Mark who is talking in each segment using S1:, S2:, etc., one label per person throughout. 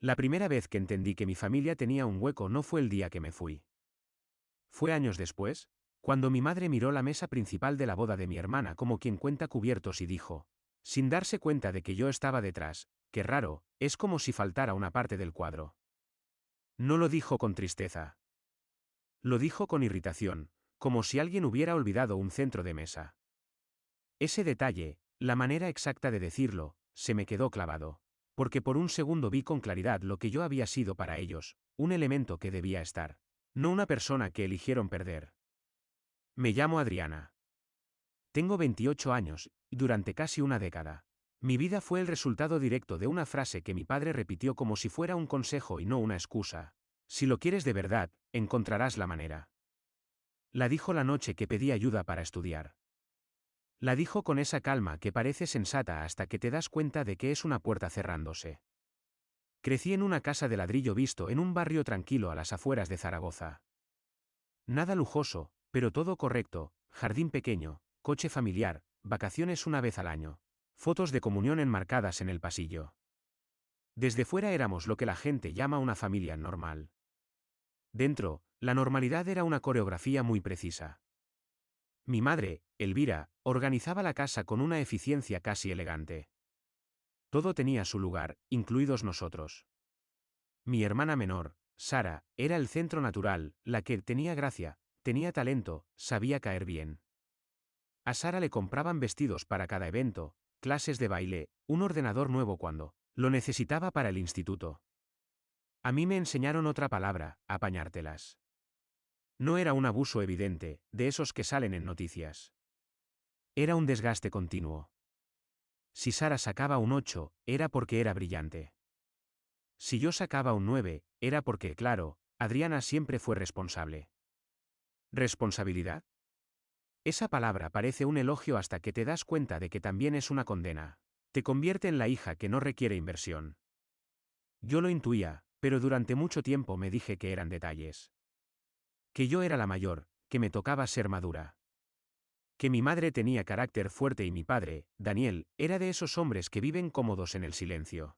S1: La primera vez que entendí que mi familia tenía un hueco no fue el día que me fui. Fue años después, cuando mi madre miró la mesa principal de la boda de mi hermana como quien cuenta cubiertos y dijo, sin darse cuenta de que yo estaba detrás, qué raro, es como si faltara una parte del cuadro. No lo dijo con tristeza. Lo dijo con irritación, como si alguien hubiera olvidado un centro de mesa. Ese detalle, la manera exacta de decirlo, se me quedó clavado, porque por un segundo vi con claridad lo que yo había sido para ellos, un elemento que debía estar, no una persona que eligieron perder. Me llamo Adriana. Tengo 28 años, y durante casi una década. Mi vida fue el resultado directo de una frase que mi padre repitió como si fuera un consejo y no una excusa. Si lo quieres de verdad, encontrarás la manera. La dijo la noche que pedí ayuda para estudiar. La dijo con esa calma que parece sensata hasta que te das cuenta de que es una puerta cerrándose. Crecí en una casa de ladrillo visto en un barrio tranquilo a las afueras de Zaragoza. Nada lujoso, pero todo correcto, jardín pequeño, coche familiar, vacaciones una vez al año. Fotos de comunión enmarcadas en el pasillo. Desde fuera éramos lo que la gente llama una familia normal. Dentro, la normalidad era una coreografía muy precisa. Mi madre, Elvira, organizaba la casa con una eficiencia casi elegante. Todo tenía su lugar, incluidos nosotros. Mi hermana menor, Sara, era el centro natural, la que tenía gracia, tenía talento, sabía caer bien. A Sara le compraban vestidos para cada evento, clases de baile, un ordenador nuevo cuando lo necesitaba para el instituto. A mí me enseñaron otra palabra, apañártelas. No era un abuso evidente, de esos que salen en noticias. Era un desgaste continuo. Si Sara sacaba un 8, era porque era brillante. Si yo sacaba un 9, era porque, claro, Adriana siempre fue responsable. ¿Responsabilidad? Esa palabra parece un elogio hasta que te das cuenta de que también es una condena. Te convierte en la hija que no requiere inversión. Yo lo intuía, pero durante mucho tiempo me dije que eran detalles. Que yo era la mayor, que me tocaba ser madura. Que mi madre tenía carácter fuerte y mi padre, Daniel, era de esos hombres que viven cómodos en el silencio.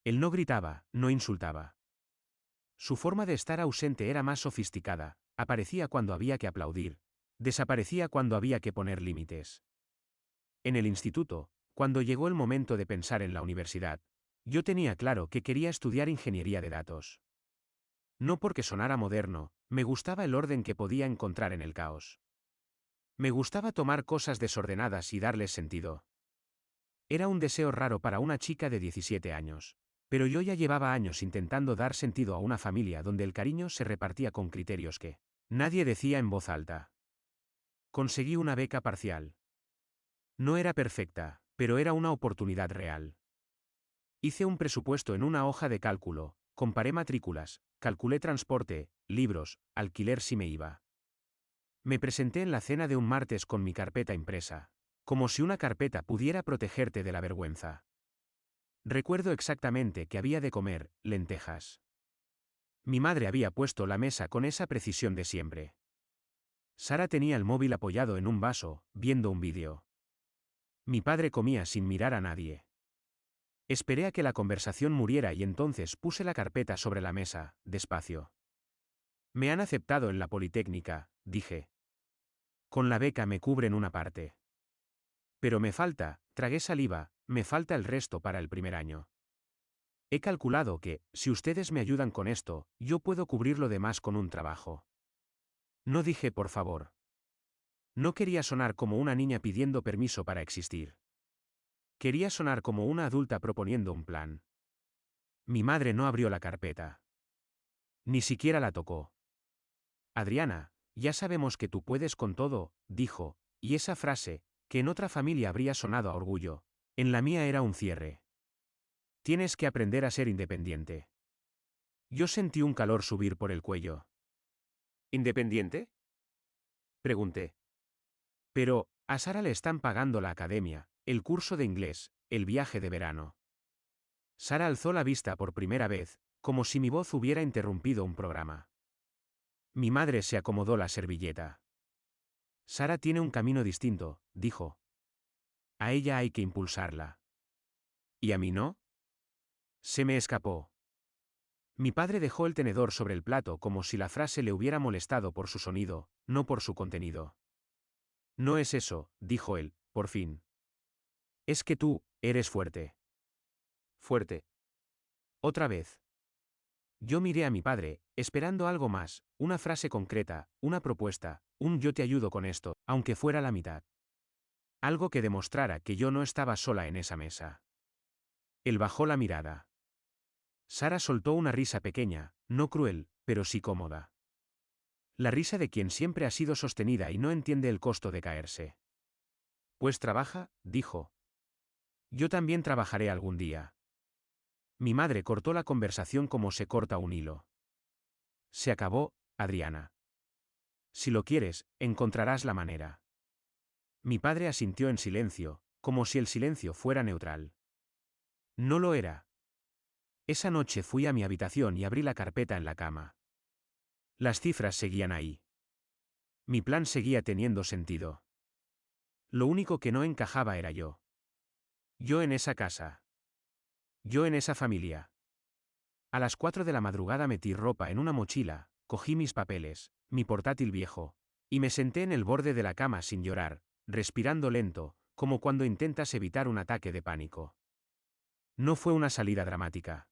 S1: Él no gritaba, no insultaba. Su forma de estar ausente era más sofisticada, aparecía cuando había que aplaudir, desaparecía cuando había que poner límites. En el instituto, cuando llegó el momento de pensar en la universidad, yo tenía claro que quería estudiar ingeniería de datos. No porque sonara moderno, me gustaba el orden que podía encontrar en el caos. Me gustaba tomar cosas desordenadas y darles sentido. Era un deseo raro para una chica de 17 años. Pero yo ya llevaba años intentando dar sentido a una familia donde el cariño se repartía con criterios que nadie decía en voz alta. Conseguí una beca parcial. No era perfecta, pero era una oportunidad real. Hice un presupuesto en una hoja de cálculo, comparé matrículas, calculé transporte, libros, alquiler si me iba. Me presenté en la cena de un martes con mi carpeta impresa, como si una carpeta pudiera protegerte de la vergüenza. Recuerdo exactamente que había de comer lentejas. Mi madre había puesto la mesa con esa precisión de siempre. Sara tenía el móvil apoyado en un vaso, viendo un vídeo. Mi padre comía sin mirar a nadie. Esperé a que la conversación muriera y entonces puse la carpeta sobre la mesa, despacio. Me han aceptado en la Politécnica, dije. Con la beca me cubren una parte. Pero me falta, tragué saliva, me falta el resto para el primer año. He calculado que, si ustedes me ayudan con esto, yo puedo cubrir lo demás con un trabajo. No dije por favor. No quería sonar como una niña pidiendo permiso para existir. Quería sonar como una adulta proponiendo un plan. Mi madre no abrió la carpeta. Ni siquiera la tocó. Adriana, ya sabemos que tú puedes con todo, dijo, y esa frase, que en otra familia habría sonado a orgullo, en la mía era un cierre. Tienes que aprender a ser independiente. Yo sentí un calor subir por el cuello. ¿Independiente? Pregunté. Pero, a Sara le están pagando la academia, el curso de inglés, el viaje de verano. Sara alzó la vista por primera vez, como si mi voz hubiera interrumpido un programa. Mi madre se acomodó la servilleta. Sara tiene un camino distinto, dijo. A ella hay que impulsarla. ¿Y a mí no? Se me escapó. Mi padre dejó el tenedor sobre el plato como si la frase le hubiera molestado por su sonido, no por su contenido. No es eso, dijo él, por fin. Es que tú, eres fuerte. Fuerte. Otra vez. Yo miré a mi padre, esperando algo más, una frase concreta, una propuesta, un yo te ayudo con esto, aunque fuera la mitad. Algo que demostrara que yo no estaba sola en esa mesa. Él bajó la mirada. Sara soltó una risa pequeña, no cruel, pero sí cómoda. La risa de quien siempre ha sido sostenida y no entiende el costo de caerse. Pues trabaja, dijo. Yo también trabajaré algún día. Mi madre cortó la conversación como se corta un hilo. Se acabó, Adriana. Si lo quieres, encontrarás la manera. Mi padre asintió en silencio, como si el silencio fuera neutral. No lo era. Esa noche fui a mi habitación y abrí la carpeta en la cama. Las cifras seguían ahí. Mi plan seguía teniendo sentido. Lo único que no encajaba era yo. Yo en esa casa. Yo en esa familia. A las 4 de la madrugada metí ropa en una mochila, cogí mis papeles, mi portátil viejo, y me senté en el borde de la cama sin llorar, respirando lento, como cuando intentas evitar un ataque de pánico. No fue una salida dramática.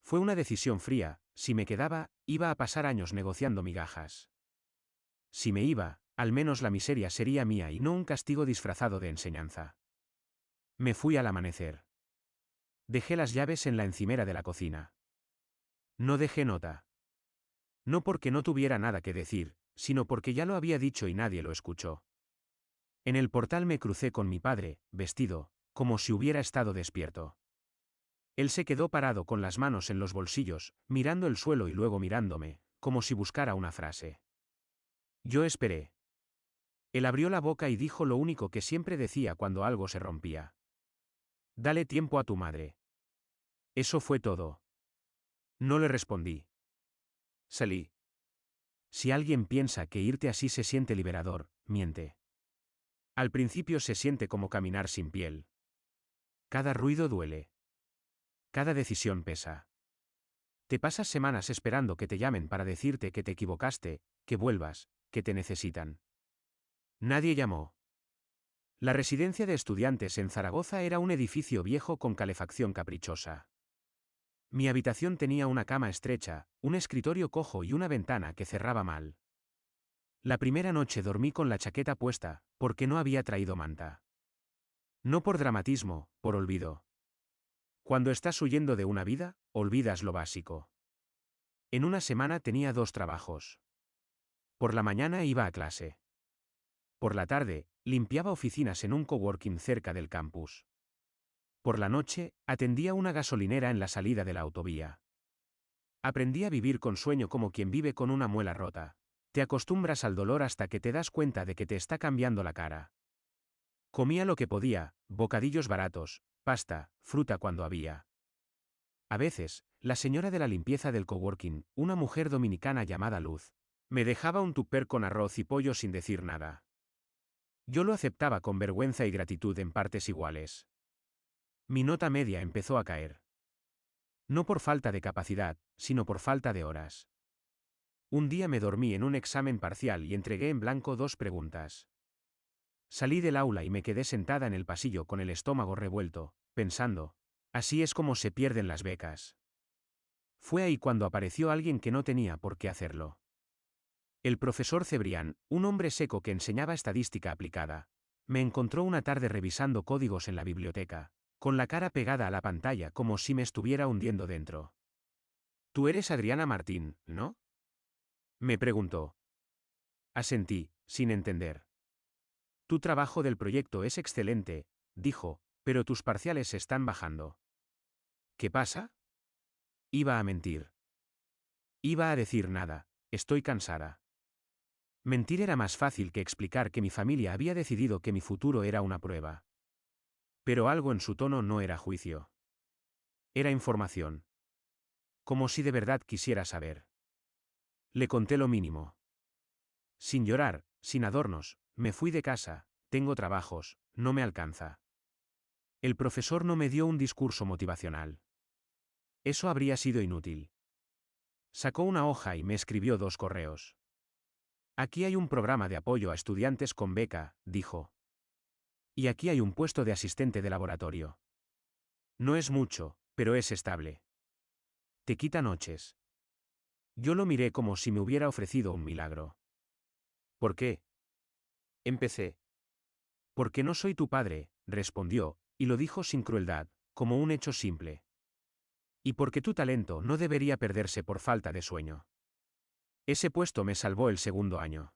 S1: Fue una decisión fría: si me quedaba, iba a pasar años negociando migajas. Si me iba, al menos la miseria sería mía y no un castigo disfrazado de enseñanza. Me fui al amanecer. Dejé las llaves en la encimera de la cocina. No dejé nota. No porque no tuviera nada que decir, sino porque ya lo había dicho y nadie lo escuchó. En el portal me crucé con mi padre, vestido, como si hubiera estado despierto. Él se quedó parado con las manos en los bolsillos, mirando el suelo y luego mirándome, como si buscara una frase. Yo esperé. Él abrió la boca y dijo lo único que siempre decía cuando algo se rompía. Dale tiempo a tu madre. Eso fue todo. No le respondí. Salí. Si alguien piensa que irte así se siente liberador, miente. Al principio se siente como caminar sin piel. Cada ruido duele. Cada decisión pesa. Te pasas semanas esperando que te llamen para decirte que te equivocaste, que vuelvas, que te necesitan. Nadie llamó. La residencia de estudiantes en Zaragoza era un edificio viejo con calefacción caprichosa. Mi habitación tenía una cama estrecha, un escritorio cojo y una ventana que cerraba mal. La primera noche dormí con la chaqueta puesta, porque no había traído manta. No por dramatismo, por olvido. Cuando estás huyendo de una vida, olvidas lo básico. En una semana tenía 2 trabajos. Por la mañana iba a clase. Por la tarde, limpiaba oficinas en un coworking cerca del campus. Por la noche, atendía una gasolinera en la salida de la autovía. Aprendí a vivir con sueño como quien vive con una muela rota. Te acostumbras al dolor hasta que te das cuenta de que te está cambiando la cara. Comía lo que podía, bocadillos baratos, pasta, fruta cuando había. A veces, la señora de la limpieza del coworking, una mujer dominicana llamada Luz, me dejaba un tupper con arroz y pollo sin decir nada. Yo lo aceptaba con vergüenza y gratitud en partes iguales. Mi nota media empezó a caer. No por falta de capacidad, sino por falta de horas. Un día me dormí en un examen parcial y entregué en blanco 2 preguntas. Salí del aula y me quedé sentada en el pasillo con el estómago revuelto, pensando, así es como se pierden las becas. Fue ahí cuando apareció alguien que no tenía por qué hacerlo. El profesor Cebrián, un hombre seco que enseñaba estadística aplicada, me encontró una tarde revisando códigos en la biblioteca, con la cara pegada a la pantalla como si me estuviera hundiendo dentro. Tú eres Adriana Martín, ¿no? Me preguntó. Asentí, sin entender. Tu trabajo del proyecto es excelente, dijo, pero tus parciales están bajando. ¿Qué pasa? Iba a mentir. Iba a decir nada, estoy cansada. Mentir era más fácil que explicar que mi familia había decidido que mi futuro era una prueba. Pero algo en su tono no era juicio. Era información. Como si de verdad quisiera saber. Le conté lo mínimo. Sin llorar, sin adornos, me fui de casa, tengo trabajos, no me alcanza. El profesor no me dio un discurso motivacional. Eso habría sido inútil. Sacó una hoja y me escribió 2 correos. Aquí hay un programa de apoyo a estudiantes con beca, dijo. Y aquí hay un puesto de asistente de laboratorio. No es mucho, pero es estable. Te quita noches. Yo lo miré como si me hubiera ofrecido un milagro. ¿Por qué? Empecé. Porque no soy tu padre, respondió, y lo dijo sin crueldad, como un hecho simple. Y porque tu talento no debería perderse por falta de sueño. Ese puesto me salvó el segundo año.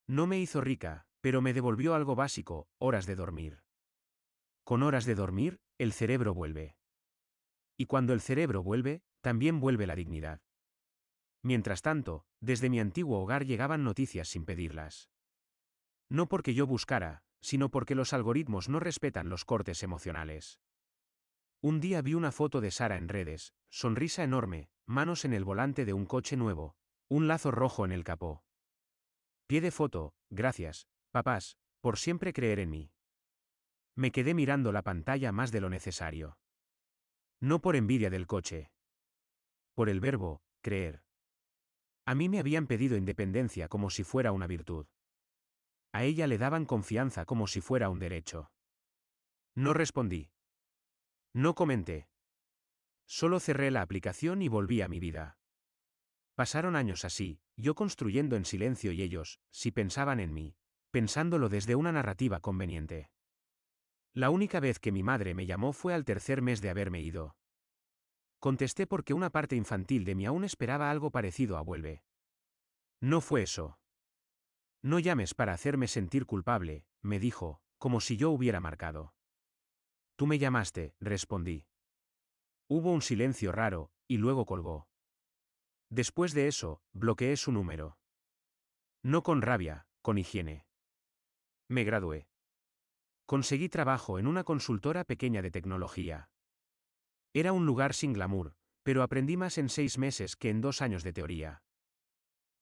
S1: No me hizo rica, pero me devolvió algo básico, horas de dormir. Con horas de dormir, el cerebro vuelve. Y cuando el cerebro vuelve, también vuelve la dignidad. Mientras tanto, desde mi antiguo hogar llegaban noticias sin pedirlas. No porque yo buscara, sino porque los algoritmos no respetan los cortes emocionales. Un día vi una foto de Sara en redes, sonrisa enorme, manos en el volante de un coche nuevo, un lazo rojo en el capó. Pie de foto, gracias, papás, por siempre creer en mí. Me quedé mirando la pantalla más de lo necesario. No por envidia del coche. Por el verbo, creer. A mí me habían pedido independencia como si fuera una virtud. A ella le daban confianza como si fuera un derecho. No respondí. No comenté. Solo cerré la aplicación y volví a mi vida. Pasaron años así, yo construyendo en silencio y ellos, si pensaban en mí, pensándolo desde una narrativa conveniente. La única vez que mi madre me llamó fue al tercer mes de haberme ido. Contesté porque una parte infantil de mí aún esperaba algo parecido a vuelve. No fue eso. No llames para hacerme sentir culpable, me dijo, como si yo hubiera marcado. Tú me llamaste, respondí. Hubo un silencio raro, y luego colgó. Después de eso, bloqueé su número. No con rabia, con higiene. Me gradué. Conseguí trabajo en una consultora pequeña de tecnología. Era un lugar sin glamour, pero aprendí más en 6 meses que en 2 años de teoría.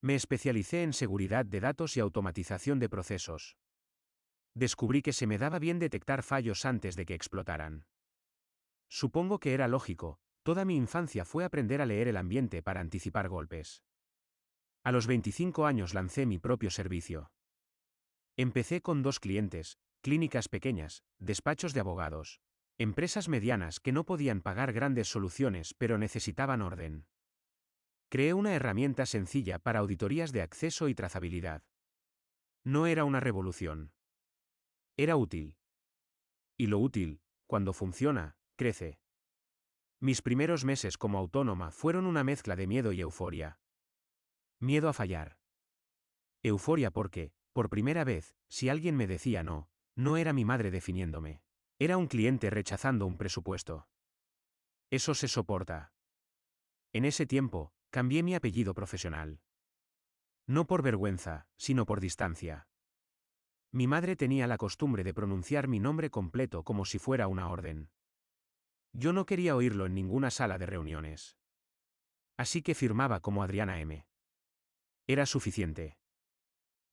S1: Me especialicé en seguridad de datos y automatización de procesos. Descubrí que se me daba bien detectar fallos antes de que explotaran. Supongo que era lógico, toda mi infancia fue aprender a leer el ambiente para anticipar golpes. A los 25 años lancé mi propio servicio. Empecé con 2 clientes, clínicas pequeñas, despachos de abogados, empresas medianas que no podían pagar grandes soluciones pero necesitaban orden. Creé una herramienta sencilla para auditorías de acceso y trazabilidad. No era una revolución. Era útil. Y lo útil, cuando funciona, crece. Mis primeros meses como autónoma fueron una mezcla de miedo y euforia. Miedo a fallar. Euforia porque, por primera vez, si alguien me decía no, no era mi madre definiéndome. Era un cliente rechazando un presupuesto. Eso se soporta. En ese tiempo, cambié mi apellido profesional. No por vergüenza, sino por distancia. Mi madre tenía la costumbre de pronunciar mi nombre completo como si fuera una orden. Yo no quería oírlo en ninguna sala de reuniones. Así que firmaba como Adriana M. Era suficiente.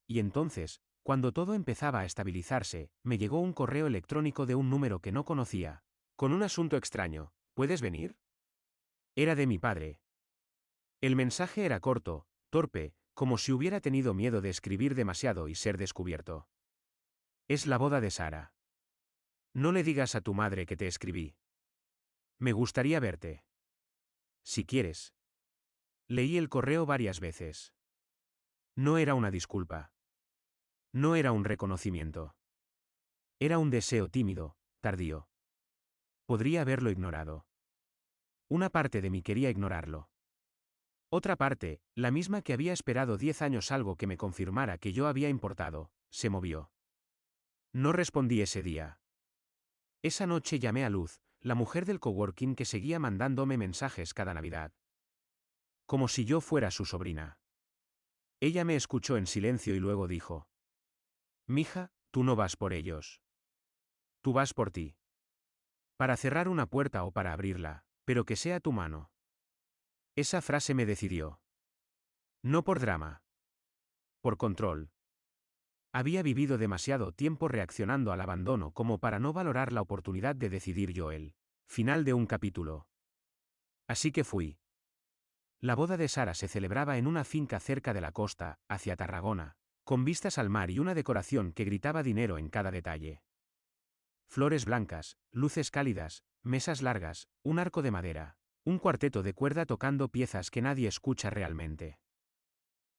S1: Y entonces, cuando todo empezaba a estabilizarse, me llegó un correo electrónico de un número que no conocía, con un asunto extraño. ¿Puedes venir? Era de mi padre. El mensaje era corto, torpe, como si hubiera tenido miedo de escribir demasiado y ser descubierto. Es la boda de Sara. No le digas a tu madre que te escribí. Me gustaría verte. Si quieres. Leí el correo varias veces. No era una disculpa. No era un reconocimiento. Era un deseo tímido, tardío. Podría haberlo ignorado. Una parte de mí quería ignorarlo. Otra parte, la misma que había esperado 10 años algo que me confirmara que yo había importado, se movió. No respondí ese día. Esa noche llamé a Luz, la mujer del coworking que seguía mandándome mensajes cada Navidad. Como si yo fuera su sobrina. Ella me escuchó en silencio y luego dijo: Mija, tú no vas por ellos. Tú vas por ti. Para cerrar una puerta o para abrirla, pero que sea tu mano. Esa frase me decidió. No por drama. Por control. Había vivido demasiado tiempo reaccionando al abandono como para no valorar la oportunidad de decidir yo el final de un capítulo. Así que fui. La boda de Sara se celebraba en una finca cerca de la costa, hacia Tarragona, con vistas al mar y una decoración que gritaba dinero en cada detalle. Flores blancas, luces cálidas, mesas largas, un arco de madera, un cuarteto de cuerda tocando piezas que nadie escucha realmente.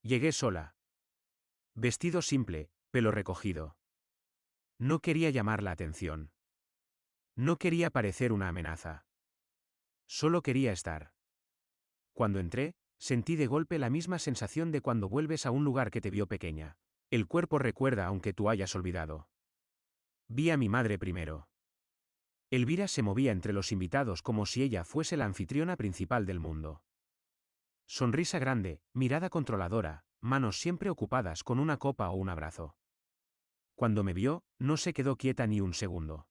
S1: Llegué sola. Vestido simple, pelo recogido. No quería llamar la atención. No quería parecer una amenaza. Solo quería estar. Cuando entré, sentí de golpe la misma sensación de cuando vuelves a un lugar que te vio pequeña. El cuerpo recuerda aunque tú hayas olvidado. Vi a mi madre primero. Elvira se movía entre los invitados como si ella fuese la anfitriona principal del mundo. Sonrisa grande, mirada controladora, manos siempre ocupadas con una copa o un abrazo. Cuando me vio, no se quedó quieta ni un segundo.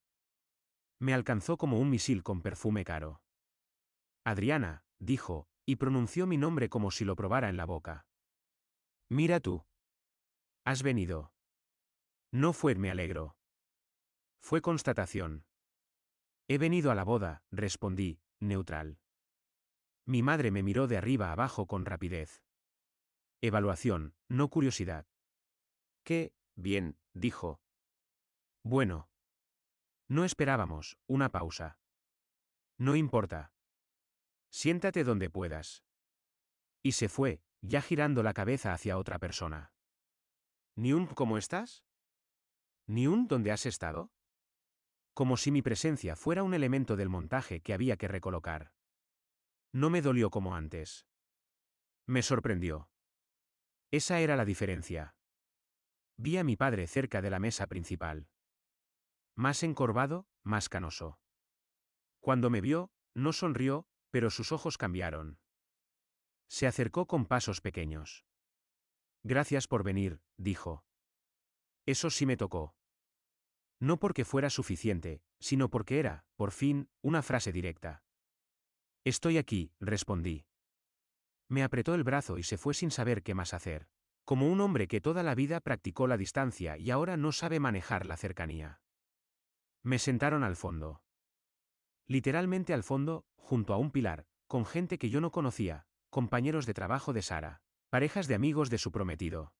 S1: Me alcanzó como un misil con perfume caro. Adriana, dijo, y pronunció mi nombre como si lo probara en la boca. Mira tú. Has venido. No fue me alegro. Fue constatación. He venido a la boda, respondí, neutral. Mi madre me miró de arriba abajo con rapidez. Evaluación, no curiosidad. Qué, bien, dijo. Bueno. No esperábamos, una pausa. No importa. Siéntate donde puedas. Y se fue, ya girando la cabeza hacia otra persona. ¿Ni un cómo estás? ¿Ni un dónde has estado? Como si mi presencia fuera un elemento del montaje que había que recolocar. No me dolió como antes. Me sorprendió. Esa era la diferencia. Vi a mi padre cerca de la mesa principal. Más encorvado, más canoso. Cuando me vio, no sonrió, pero sus ojos cambiaron. Se acercó con pasos pequeños. Gracias por venir, dijo. Eso sí me tocó. No porque fuera suficiente, sino porque era, por fin, una frase directa. Estoy aquí, respondí. Me apretó el brazo y se fue sin saber qué más hacer. Como un hombre que toda la vida practicó la distancia y ahora no sabe manejar la cercanía. Me sentaron al fondo. Literalmente al fondo, junto a un pilar, con gente que yo no conocía, compañeros de trabajo de Sara, parejas de amigos de su prometido.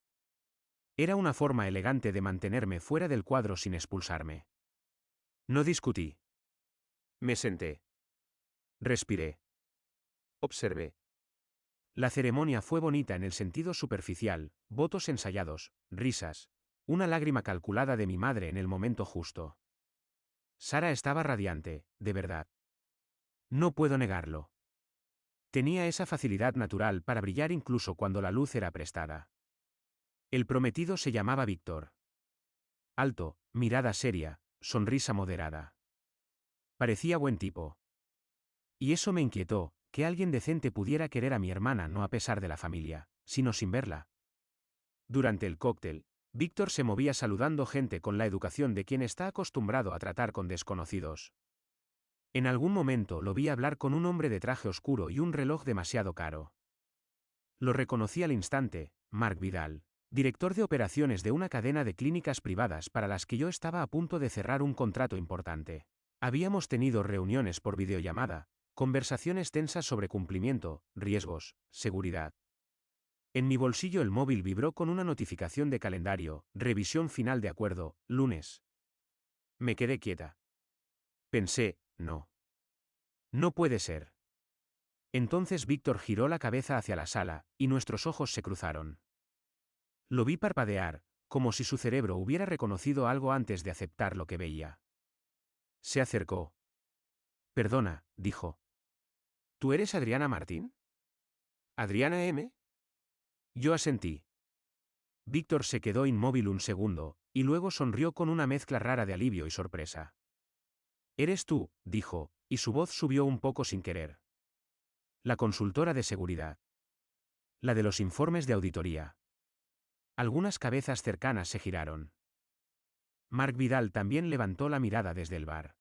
S1: Era una forma elegante de mantenerme fuera del cuadro sin expulsarme. No discutí. Me senté. Respiré. Observé. La ceremonia fue bonita en el sentido superficial, votos ensayados, risas, una lágrima calculada de mi madre en el momento justo. Sara estaba radiante, de verdad. No puedo negarlo. Tenía esa facilidad natural para brillar incluso cuando la luz era prestada. El prometido se llamaba Víctor. Alto, mirada seria, sonrisa moderada. Parecía buen tipo. Y eso me inquietó, que alguien decente pudiera querer a mi hermana no a pesar de la familia, sino sin verla. Durante el cóctel, Víctor se movía saludando gente con la educación de quien está acostumbrado a tratar con desconocidos. En algún momento lo vi hablar con un hombre de traje oscuro y un reloj demasiado caro. Lo reconocí al instante, Marc Vidal, director de operaciones de una cadena de clínicas privadas para las que yo estaba a punto de cerrar un contrato importante. Habíamos tenido reuniones por videollamada, conversaciones tensas sobre cumplimiento, riesgos, seguridad. En mi bolsillo el móvil vibró con una notificación de calendario, revisión final de acuerdo, lunes. Me quedé quieta. Pensé, no. No puede ser. Entonces Víctor giró la cabeza hacia la sala, y nuestros ojos se cruzaron. Lo vi parpadear, como si su cerebro hubiera reconocido algo antes de aceptar lo que veía. Se acercó. Perdona, dijo. ¿Tú eres Adriana Martín? ¿Adriana M? Yo asentí. Víctor se quedó inmóvil un segundo, y luego sonrió con una mezcla rara de alivio y sorpresa. Eres tú, dijo, y su voz subió un poco sin querer. La consultora de seguridad. La de los informes de auditoría. Algunas cabezas cercanas se giraron. Marc Vidal también levantó la mirada desde el bar.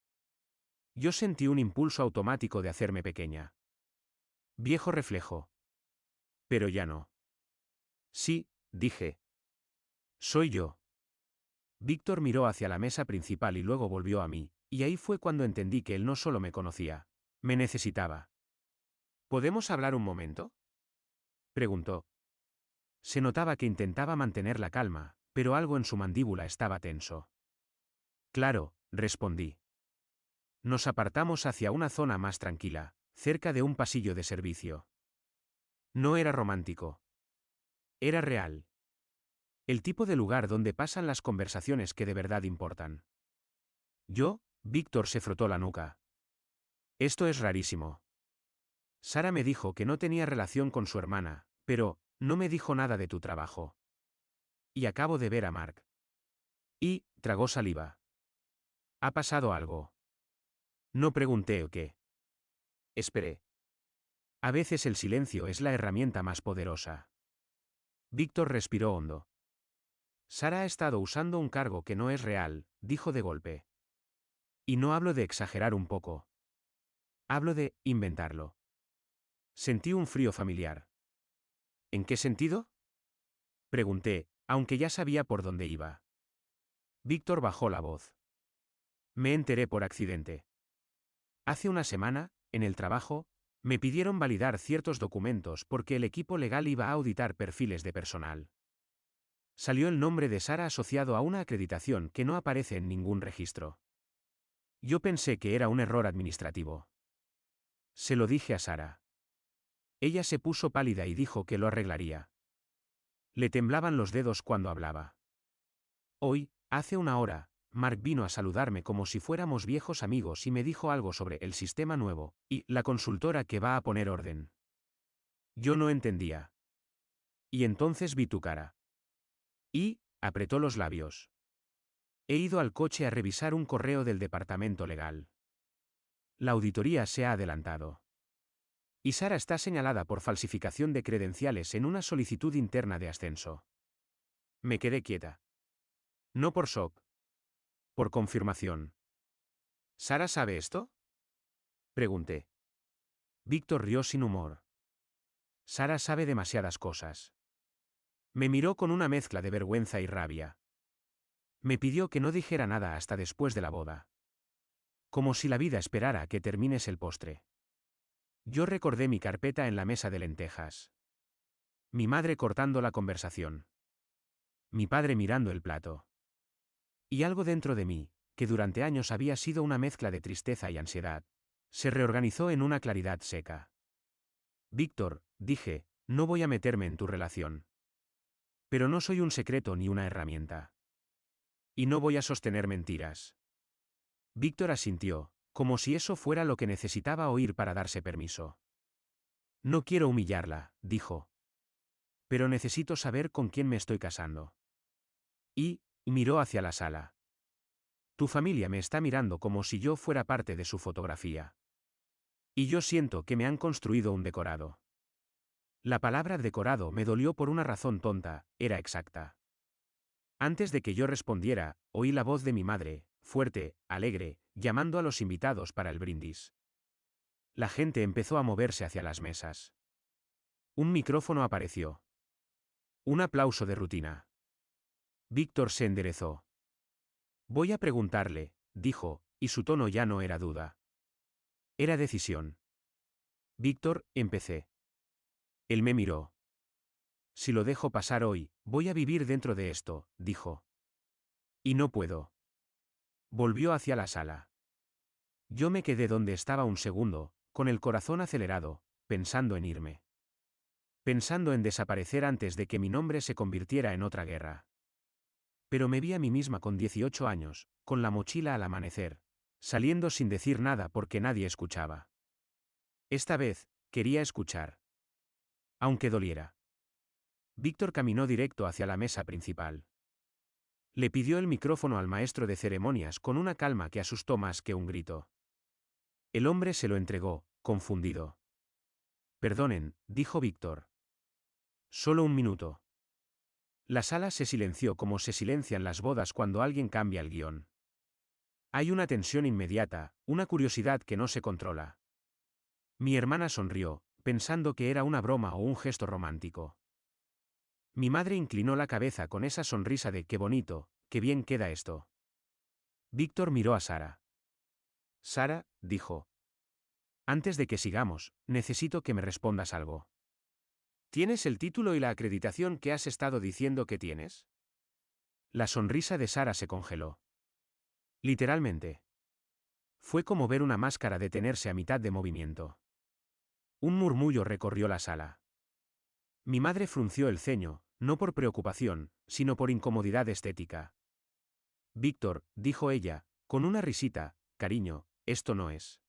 S1: Yo sentí un impulso automático de hacerme pequeña. Viejo reflejo. Pero ya no. Sí, dije. Soy yo. Víctor miró hacia la mesa principal y luego volvió a mí, y ahí fue cuando entendí que él no solo me conocía, me necesitaba. ¿Podemos hablar un momento? Preguntó. Se notaba que intentaba mantener la calma, pero algo en su mandíbula estaba tenso. Claro, respondí. Nos apartamos hacia una zona más tranquila, cerca de un pasillo de servicio. No era romántico. Era real. El tipo de lugar donde pasan las conversaciones que de verdad importan. Víctor se frotó la nuca. Esto es rarísimo. Sara me dijo que no tenía relación con su hermana, pero no me dijo nada de tu trabajo. Y acabo de ver a Mark. Y tragó saliva. ¿Ha pasado algo? No pregunté o qué. Esperé. A veces el silencio es la herramienta más poderosa. Víctor respiró hondo. Sara ha estado usando un cargo que no es real, dijo de golpe. Y no hablo de exagerar un poco. Hablo de inventarlo. Sentí un frío familiar. ¿En qué sentido? Pregunté, aunque ya sabía por dónde iba. Víctor bajó la voz. Me enteré por accidente. Hace una semana, en el trabajo, me pidieron validar ciertos documentos porque el equipo legal iba a auditar perfiles de personal. Salió el nombre de Sara asociado a una acreditación que no aparece en ningún registro. Yo pensé que era un error administrativo. Se lo dije a Sara. Ella se puso pálida y dijo que lo arreglaría. Le temblaban los dedos cuando hablaba. Hoy, hace una hora, Mark vino a saludarme como si fuéramos viejos amigos y me dijo algo sobre el sistema nuevo, y la consultora que va a poner orden. Yo no entendía. Y entonces vi tu cara. Y, apretó los labios. He ido al coche a revisar un correo del departamento legal. La auditoría se ha adelantado. Y Sara está señalada por falsificación de credenciales en una solicitud interna de ascenso. Me quedé quieta. No por shock. Por confirmación. ¿Sara sabe esto? Pregunté. Víctor rió sin humor. Sara sabe demasiadas cosas. Me miró con una mezcla de vergüenza y rabia. Me pidió que no dijera nada hasta después de la boda. Como si la vida esperara a que termines el postre. Yo recordé mi carpeta en la mesa de lentejas. Mi madre cortando la conversación. Mi padre mirando el plato. Y algo dentro de mí, que durante años había sido una mezcla de tristeza y ansiedad, se reorganizó en una claridad seca. Víctor, dije, no voy a meterme en tu relación. Pero no soy un secreto ni una herramienta. Y no voy a sostener mentiras. Víctor asintió, como si eso fuera lo que necesitaba oír para darse permiso. No quiero humillarla, dijo. Pero necesito saber con quién me estoy casando. Y miró hacia la sala. Tu familia me está mirando como si yo fuera parte de su fotografía. Y yo siento que me han construido un decorado. La palabra decorado me dolió por una razón tonta, era exacta. Antes de que yo respondiera, oí la voz de mi madre, fuerte, alegre, llamando a los invitados para el brindis. La gente empezó a moverse hacia las mesas. Un micrófono apareció. Un aplauso de rutina. Víctor se enderezó. Voy a preguntarle, dijo, y su tono ya no era duda. Era decisión. Víctor, empecé. Él me miró. Si lo dejo pasar hoy, voy a vivir dentro de esto, dijo. Y no puedo. Volvió hacia la sala. Yo me quedé donde estaba un segundo, con el corazón acelerado, pensando en irme. Pensando en desaparecer antes de que mi nombre se convirtiera en otra guerra. Pero me vi a mí misma con 18 años, con la mochila al amanecer, saliendo sin decir nada porque nadie escuchaba. Esta vez, quería escuchar. Aunque doliera. Víctor caminó directo hacia la mesa principal. Le pidió el micrófono al maestro de ceremonias con una calma que asustó más que un grito. El hombre se lo entregó, confundido. Perdonen, dijo Víctor. Solo un minuto. La sala se silenció como se silencian las bodas cuando alguien cambia el guión. Hay una tensión inmediata, una curiosidad que no se controla. Mi hermana sonrió, pensando que era una broma o un gesto romántico. Mi madre inclinó la cabeza con esa sonrisa de qué bonito, qué bien queda esto. Víctor miró a Sara. Sara, dijo. Antes de que sigamos, necesito que me respondas algo. ¿Tienes el título y la acreditación que has estado diciendo que tienes? La sonrisa de Sara se congeló. Literalmente. Fue como ver una máscara detenerse a mitad de movimiento. Un murmullo recorrió la sala. Mi madre frunció el ceño, no por preocupación, sino por incomodidad estética. Víctor, dijo ella, con una risita, cariño, esto no es.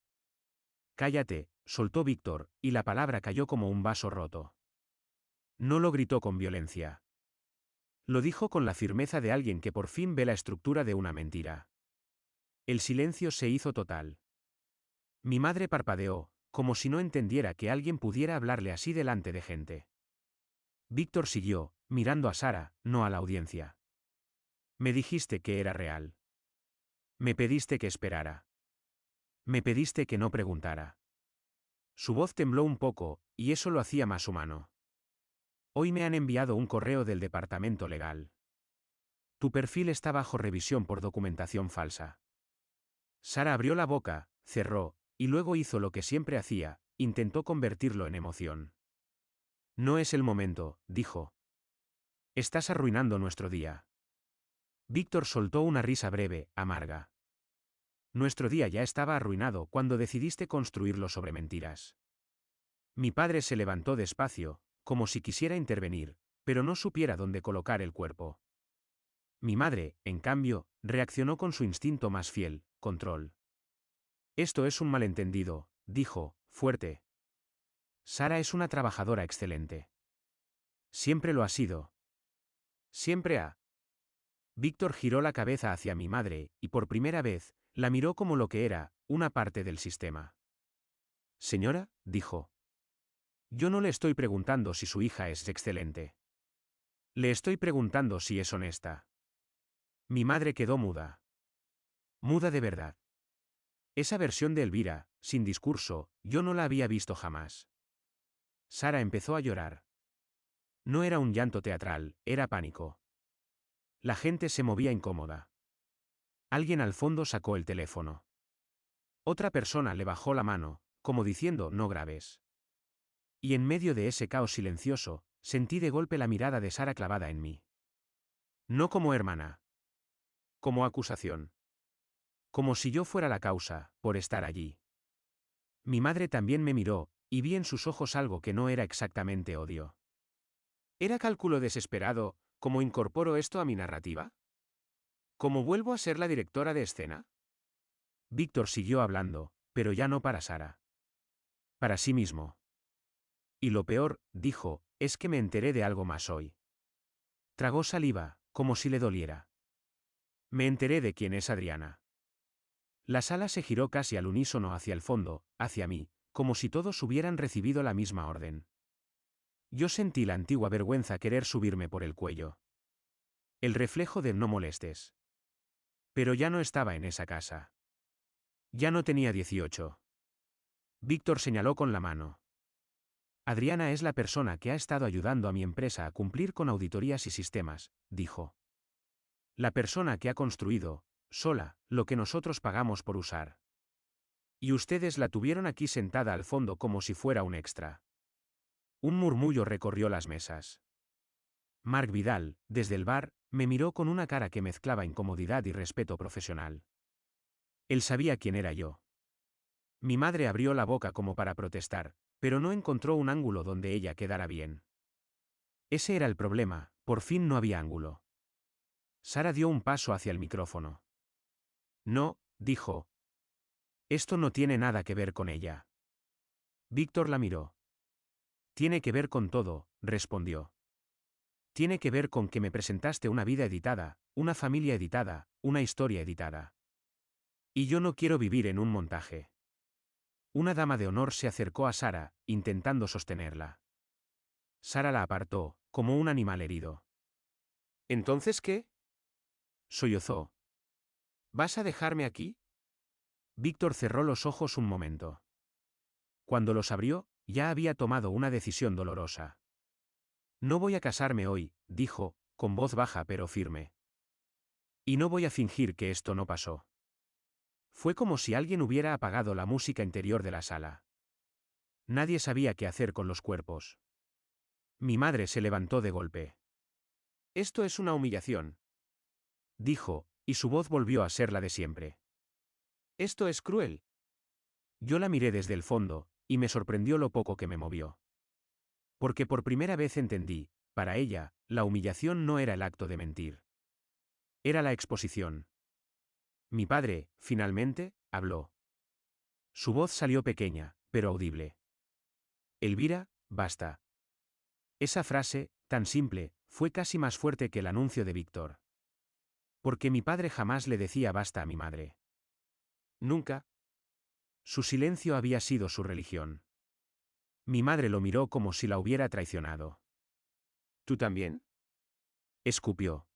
S1: Cállate, soltó Víctor, y la palabra cayó como un vaso roto. No lo gritó con violencia. Lo dijo con la firmeza de alguien que por fin ve la estructura de una mentira. El silencio se hizo total. Mi madre parpadeó, como si no entendiera que alguien pudiera hablarle así delante de gente. Víctor siguió, mirando a Sara, no a la audiencia. Me dijiste que era real. Me pediste que esperara. Me pediste que no preguntara. Su voz tembló un poco, y eso lo hacía más humano. Hoy me han enviado un correo del departamento legal. Tu perfil está bajo revisión por documentación falsa. Sara abrió la boca, cerró, y luego hizo lo que siempre hacía, intentó convertirlo en emoción. No es el momento, dijo. Estás arruinando nuestro día. Víctor soltó una risa breve, amarga. Nuestro día ya estaba arruinado cuando decidiste construirlo sobre mentiras. Mi padre se levantó despacio, como si quisiera intervenir, pero no supiera dónde colocar el cuerpo. Mi madre, en cambio, reaccionó con su instinto más fiel, control. Esto es un malentendido, dijo, fuerte. Sara es una trabajadora excelente. Siempre lo ha sido. Siempre ha. Víctor giró la cabeza hacia mi madre, y por primera vez, la miró como lo que era, una parte del sistema. Señora, dijo. Yo no le estoy preguntando si su hija es excelente. Le estoy preguntando si es honesta. Mi madre quedó muda. Muda de verdad. Esa versión de Elvira, sin discurso, yo no la había visto jamás. Sara empezó a llorar. No era un llanto teatral, era pánico. La gente se movía incómoda. Alguien al fondo sacó el teléfono. Otra persona le bajó la mano, como diciendo no grabes. Y en medio de ese caos silencioso, sentí de golpe la mirada de Sara clavada en mí. No como hermana. Como acusación. Como si yo fuera la causa, por estar allí. Mi madre también me miró, y vi en sus ojos algo que no era exactamente odio. ¿Era cálculo desesperado, cómo incorporo esto a mi narrativa? ¿Cómo vuelvo a ser la directora de escena? Víctor siguió hablando, pero ya no para Sara. Para sí mismo. Y lo peor, dijo, es que me enteré de algo más hoy. Tragó saliva, como si le doliera. Me enteré de quién es Adriana. La sala se giró casi al unísono hacia el fondo, hacia mí, como si todos hubieran recibido la misma orden. Yo sentí la antigua vergüenza querer subirme por el cuello. El reflejo de no molestes. Pero ya no estaba en esa casa. Ya no tenía 18. Víctor señaló con la mano. Adriana es la persona que ha estado ayudando a mi empresa a cumplir con auditorías y sistemas, dijo. La persona que ha construido, sola, lo que nosotros pagamos por usar. Y ustedes la tuvieron aquí sentada al fondo como si fuera un extra. Un murmullo recorrió las mesas. Marc Vidal, desde el bar, me miró con una cara que mezclaba incomodidad y respeto profesional. Él sabía quién era yo. Mi madre abrió la boca como para protestar, pero no encontró un ángulo donde ella quedara bien. Ese era el problema, por fin no había ángulo. Sara dio un paso hacia el micrófono. No, dijo. Esto no tiene nada que ver con ella. Víctor la miró. Tiene que ver con todo, respondió. Tiene que ver con que me presentaste una vida editada, una familia editada, una historia editada. Y yo no quiero vivir en un montaje. Una dama de honor se acercó a Sara, intentando sostenerla. Sara la apartó, como un animal herido. ¿Entonces qué? Sollozó. ¿Vas a dejarme aquí? Víctor cerró los ojos un momento. Cuando los abrió, ya había tomado una decisión dolorosa. No voy a casarme hoy, dijo, con voz baja pero firme. Y no voy a fingir que esto no pasó. Fue como si alguien hubiera apagado la música interior de la sala. Nadie sabía qué hacer con los cuerpos. Mi madre se levantó de golpe. Esto es una humillación, dijo, y su voz volvió a ser la de siempre. Esto es cruel. Yo la miré desde el fondo, y me sorprendió lo poco que me movió. Porque por primera vez entendí, para ella, la humillación no era el acto de mentir. Era la exposición. Mi padre, finalmente, habló. Su voz salió pequeña, pero audible. Elvira, basta. Esa frase, tan simple, fue casi más fuerte que el anuncio de Víctor. Porque mi padre jamás le decía basta a mi madre. Nunca. Su silencio había sido su religión. Mi madre lo miró como si la hubiera traicionado. ¿Tú también? Escupió.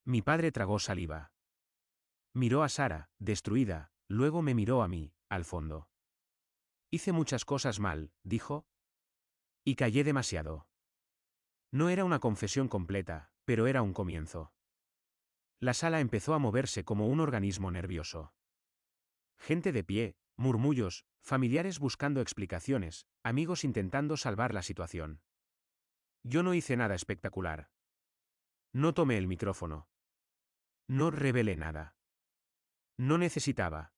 S1: Mi padre tragó saliva. Miró a Sara, destruida, luego me miró a mí, al fondo. Hice muchas cosas mal, dijo. Y callé demasiado. No era una confesión completa, pero era un comienzo. La sala empezó a moverse como un organismo nervioso. Gente de pie, murmullos, familiares buscando explicaciones, amigos intentando salvar la situación. Yo no hice nada espectacular. No tomé el micrófono. No revelé nada. No necesitaba.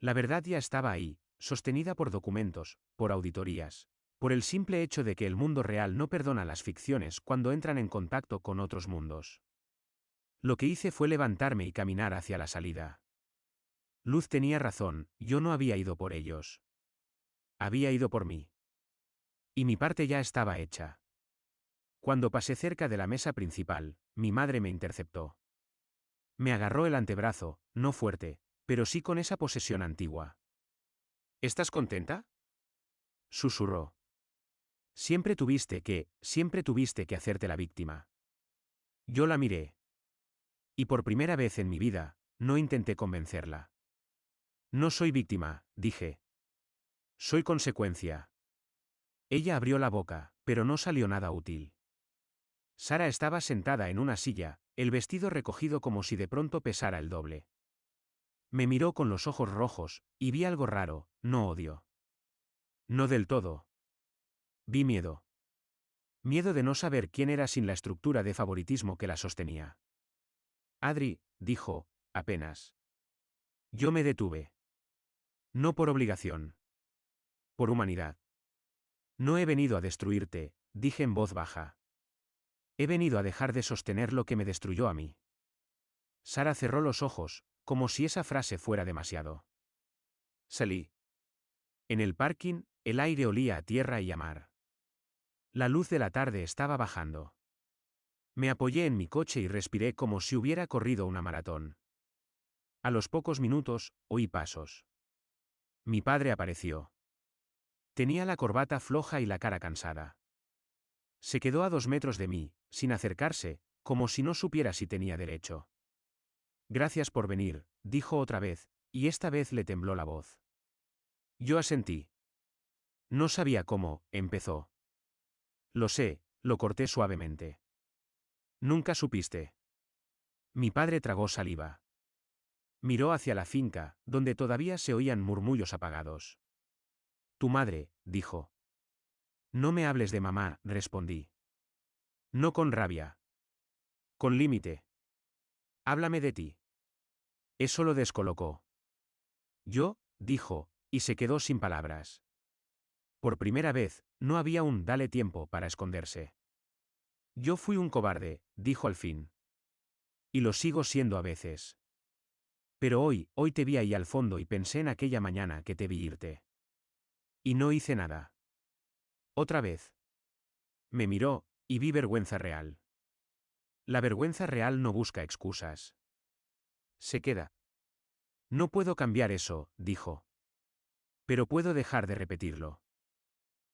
S1: La verdad ya estaba ahí, sostenida por documentos, por auditorías, por el simple hecho de que el mundo real no perdona las ficciones cuando entran en contacto con otros mundos. Lo que hice fue levantarme y caminar hacia la salida. Luz tenía razón, yo no había ido por ellos. Había ido por mí. Y mi parte ya estaba hecha. Cuando pasé cerca de la mesa principal, mi madre me interceptó. Me agarró el antebrazo, no fuerte, pero sí con esa posesión antigua. ¿Estás contenta?, susurró. Siempre tuviste que hacerte la víctima. Yo la miré. Y por primera vez en mi vida, no intenté convencerla. No soy víctima, dije. Soy consecuencia. Ella abrió la boca, pero no salió nada útil. Sara estaba sentada en una silla, el vestido recogido como si de pronto pesara el doble. Me miró con los ojos rojos, y vi algo raro, no odio. No del todo. Vi miedo. Miedo de no saber quién era sin la estructura de favoritismo que la sostenía. Adri, dijo, apenas. Yo me detuve. No por obligación. Por humanidad. No he venido a destruirte, dije en voz baja. He venido a dejar de sostener lo que me destruyó a mí. Sara cerró los ojos, como si esa frase fuera demasiado. Salí. En el parking, el aire olía a tierra y a mar. La luz de la tarde estaba bajando. Me apoyé en mi coche y respiré como si hubiera corrido una maratón. A los pocos minutos, oí pasos. Mi padre apareció. Tenía la corbata floja y la cara cansada. Se quedó a 2 metros de mí, sin acercarse, como si no supiera si tenía derecho. Gracias por venir, dijo otra vez, y esta vez le tembló la voz. Yo asentí. No sabía cómo, empezó. Lo sé, lo corté suavemente. Nunca supiste. Mi padre tragó saliva. Miró hacia la finca, donde todavía se oían murmullos apagados. Tu madre, dijo. No me hables de mamá, respondí. No con rabia. Con límite. Háblame de ti. Eso lo descolocó. Yo, dijo, y se quedó sin palabras. Por primera vez, no había un dale tiempo para esconderse. Yo fui un cobarde, dijo al fin. Y lo sigo siendo a veces. Pero hoy te vi ahí al fondo y pensé en aquella mañana que te vi irte. Y no hice nada. Otra vez. Me miró, y vi vergüenza real. La vergüenza real no busca excusas. Se queda. No puedo cambiar eso, dijo. Pero puedo dejar de repetirlo.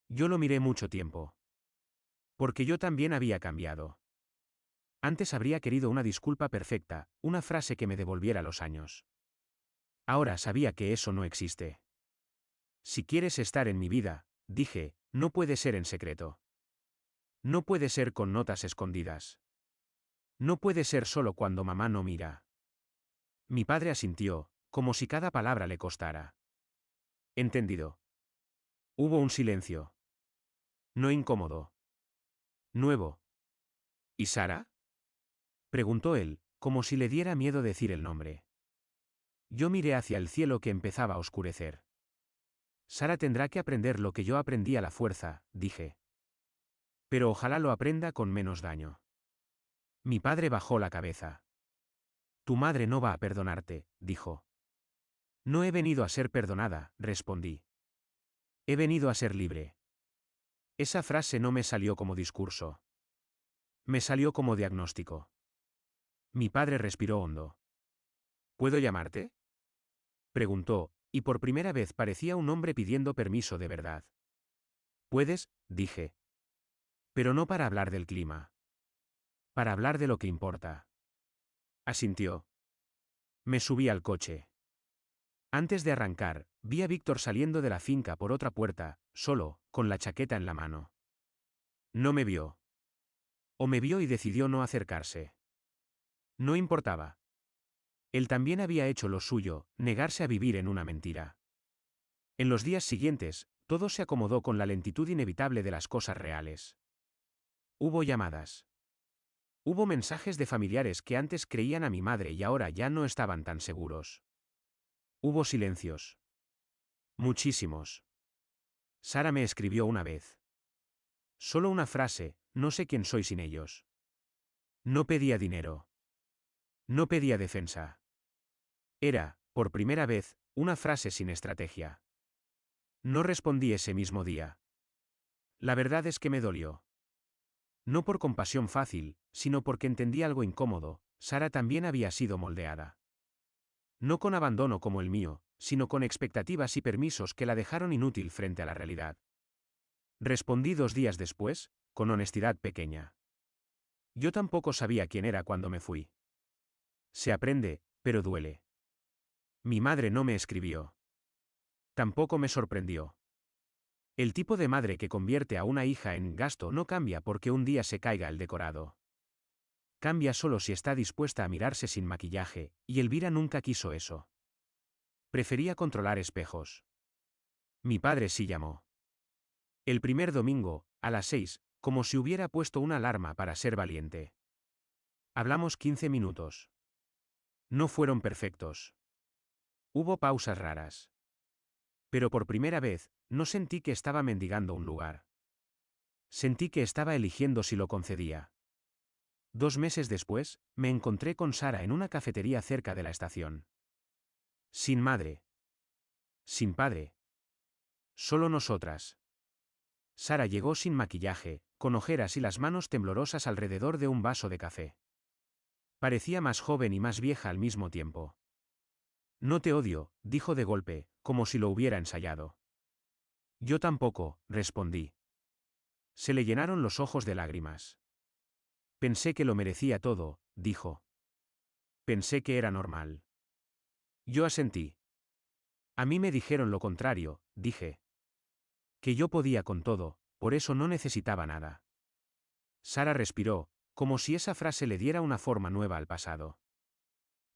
S1: Yo lo miré mucho tiempo. Porque yo también había cambiado. Antes habría querido una disculpa perfecta, una frase que me devolviera los años. Ahora sabía que eso no existe. Si quieres estar en mi vida, dije, no puede ser en secreto. No puede ser con notas escondidas. No puede ser solo cuando mamá no mira. Mi padre asintió, como si cada palabra le costara. Entendido. Hubo un silencio. No incómodo. Nuevo. ¿Y Sara? Preguntó él, como si le diera miedo decir el nombre. Yo miré hacia el cielo que empezaba a oscurecer. Sara tendrá que aprender lo que yo aprendí a la fuerza, dije. Pero ojalá lo aprenda con menos daño. Mi padre bajó la cabeza. Tu madre no va a perdonarte, dijo. No he venido a ser perdonada, respondí. He venido a ser libre. Esa frase no me salió como discurso. Me salió como diagnóstico. Mi padre respiró hondo. ¿Puedo llamarte? Preguntó, y por primera vez parecía un hombre pidiendo permiso de verdad. Puedes, dije. Pero no para hablar del clima. Para hablar de lo que importa. Asintió. Me subí al coche. Antes de arrancar, vi a Víctor saliendo de la finca por otra puerta, solo, con la chaqueta en la mano. No me vio. O me vio y decidió no acercarse. No importaba. Él también había hecho lo suyo, negarse a vivir en una mentira. En los días siguientes, todo se acomodó con la lentitud inevitable de las cosas reales. Hubo llamadas. Hubo mensajes de familiares que antes creían a mi madre y ahora ya no estaban tan seguros. Hubo silencios. Muchísimos. Sara me escribió una vez. Solo una frase, no sé quién soy sin ellos. No pedía dinero. No pedía defensa. Era, por primera vez, una frase sin estrategia. No respondí ese mismo día. La verdad es que me dolió. No por compasión fácil, sino porque entendí algo incómodo. Sara también había sido moldeada. No con abandono como el mío, sino con expectativas y permisos que la dejaron inútil frente a la realidad. Respondí 2 días después, con honestidad pequeña. Yo tampoco sabía quién era cuando me fui. Se aprende, pero duele. Mi madre no me escribió. Tampoco me sorprendió. El tipo de madre que convierte a una hija en gasto no cambia porque un día se caiga el decorado. Cambia solo si está dispuesta a mirarse sin maquillaje, y Elvira nunca quiso eso. Prefería controlar espejos. Mi padre sí llamó. El primer domingo, a las 6, como si hubiera puesto una alarma para ser valiente. Hablamos 15 minutos. No fueron perfectos. Hubo pausas raras. Pero por primera vez, no sentí que estaba mendigando un lugar. Sentí que estaba eligiendo si lo concedía. 2 meses después, me encontré con Sara en una cafetería cerca de la estación. Sin madre. Sin padre. Solo nosotras. Sara llegó sin maquillaje, con ojeras y las manos temblorosas alrededor de un vaso de café. Parecía más joven y más vieja al mismo tiempo. No te odio, dijo de golpe, como si lo hubiera ensayado. Yo tampoco, respondí. Se le llenaron los ojos de lágrimas. Pensé que lo merecía todo, dijo. Pensé que era normal. Yo asentí. A mí me dijeron lo contrario, dije. Que yo podía con todo, por eso no necesitaba nada. Sara respiró, como si esa frase le diera una forma nueva al pasado.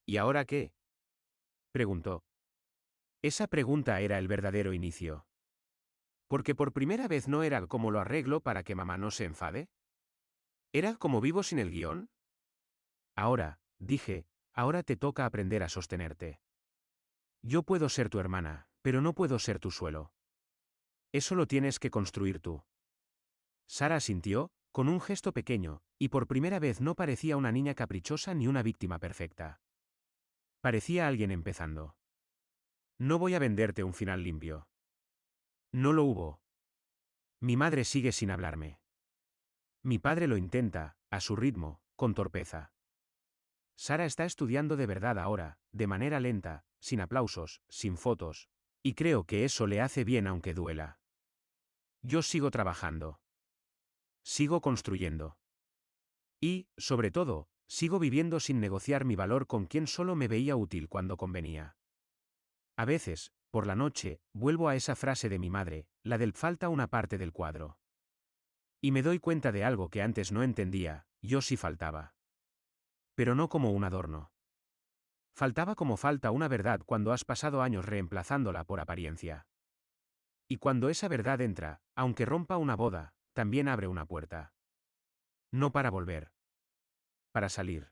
S1: ¿Y ahora qué? Preguntó. Esa pregunta era el verdadero inicio. Porque por primera vez no era como lo arreglo para que mamá no se enfade. ¿Era como vivo sin el guión? Ahora, dije, ahora te toca aprender a sostenerte. Yo puedo ser tu hermana, pero no puedo ser tu suelo. Eso lo tienes que construir tú. Sara asintió, con un gesto pequeño, y por primera vez no parecía una niña caprichosa ni una víctima perfecta. Parecía alguien empezando. No voy a venderte un final limpio. No lo hubo. Mi madre sigue sin hablarme. Mi padre lo intenta, a su ritmo, con torpeza. Sara está estudiando de verdad ahora, de manera lenta, sin aplausos, sin fotos, y creo que eso le hace bien aunque duela. Yo sigo trabajando. Sigo construyendo. Y, sobre todo, sigo viviendo sin negociar mi valor con quien solo me veía útil cuando convenía. A veces, por la noche, vuelvo a esa frase de mi madre, la del falta una parte del cuadro. Y me doy cuenta de algo que antes no entendía, yo sí faltaba. Pero no como un adorno. Faltaba como falta una verdad cuando has pasado años reemplazándola por apariencia. Y cuando esa verdad entra, aunque rompa una boda, también abre una puerta. No para volver. Para salir.